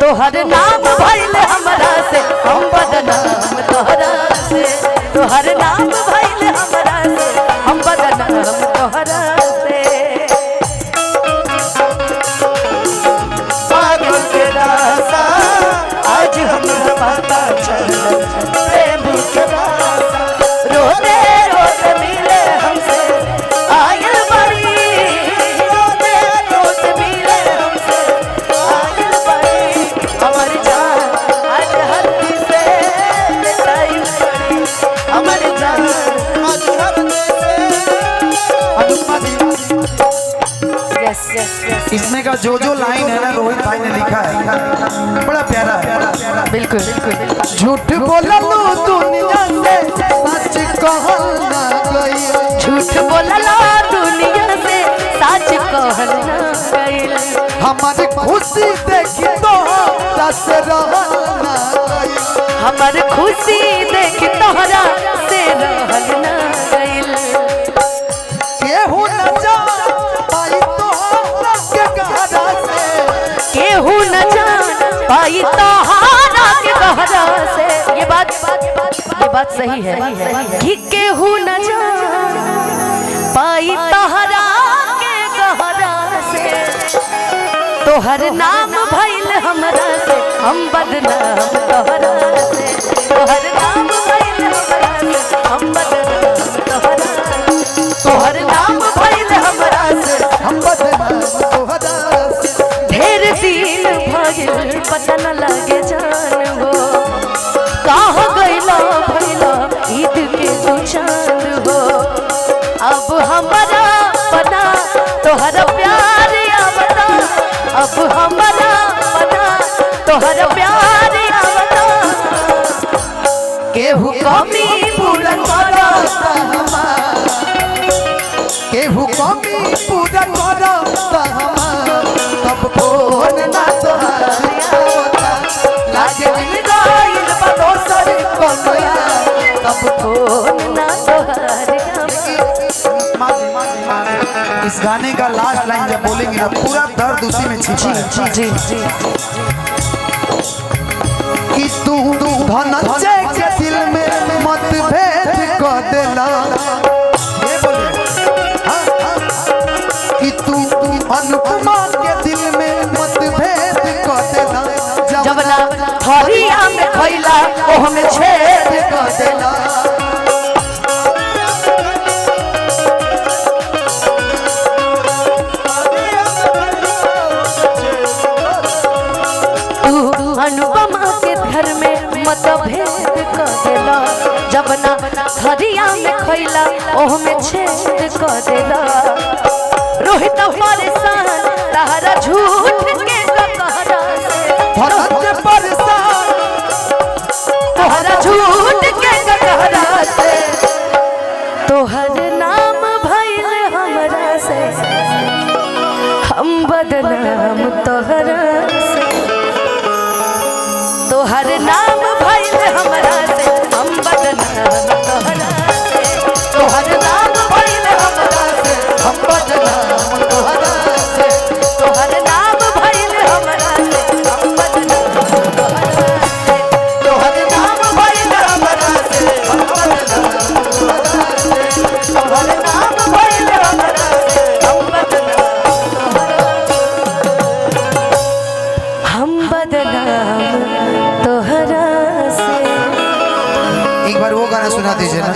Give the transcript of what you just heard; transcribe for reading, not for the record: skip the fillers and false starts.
तोहर नाम भइल हमरा से हम बदनाम तोहरा से, तोहर नाम भइल हमरा से हम बदनाम तोहरा से। पागल के रास्ता आज हमरा पता चला, प्रेम के रास्ता रोते रोते मिले हमसे आयल बड़ी, रोते रोते मिले हमसे आयल बड़ी। हमर जान आज हल्दी से मिटाई पड़ी, हमर जान आज हल्दी से। इसमें का जो लाइन है ना रोहित भाई ने लिखा है बड़ा प्यारा है। बिल्कुल बिल्कुल। झूठ बोला लो दुनिया से सच कहल ना गई, झूठ बोलला दुनिया से सच कहल ना गइल। हमारी खुशी देखी तो रस रहल ना गई, हमर खुशी देख तोहरा से रहल ना गइल। केहू न जान पाई तोहरा के गहरा से, केहू न जान पाई तोहरा के गहरा से। ये बात सही है कि केहू न जान पाई तोहरा के गहरा से। तोहर नाम भइल हमरा से हम बदनाम तोहरा से, तोहर नाम भइल हमरा से हम बदनाम तोहरा से, तोहर नाम भइल हमरा से हम बदनाम तोहरा से। ढेर दिन भइल पता न लगे जान हो, कहाँ गइला भइला ईद के तू चांद हो। अब हमारा बना तोहरा प्यार आवता, अब हमारा बना तोहरा प्यार आवता। केहू कमी पूरा करता हमार, केहू कमी पूरा करता हमार, तब फोन ना तोहरा होता, लागे मिल गइल बा दोसर कोनोया, तब फोन ना तोहरा। इस गाने का लास्ट लाइन जब बोलेंगे ना पूरा दर्द उसी में छिपा है। जी जी कि तू धनंजय के दिल में मतभेद कर देला, ये बोलिए हाँ, हाँ। कि तू अनुपमा के दिल में मतभेद कर देला, जब ना थरिया में खइला ओह में छेद कर देला। अनुपमा के घर में मतभेद कर देला, जब ना थरिया में खइला ओह में छेद कर देला। रोहित परेशान तहरा झूठ के कहरा से, धनंजय परेशान तोहरा झूठ के कहरा से। तोहर नाम भइल हमरा से हम बदनाम तोहरा से, तोहर नाम भइल हमरा से हम बदनाम तोहरा से, तोहर नाम भइल हमरा से हम बदनाम तोहरा से, तोहर नाम भइल हमरा से हम बदनाम तोहरा से, तोहर नाम भइल हमरा से हम बदनाम तोहरा से, तोहर नाम भइल हमरा से हम बदनाम तोहरा, हम बदनाम तोहरा से। एक बार वो गाना सुना दीजिए ना।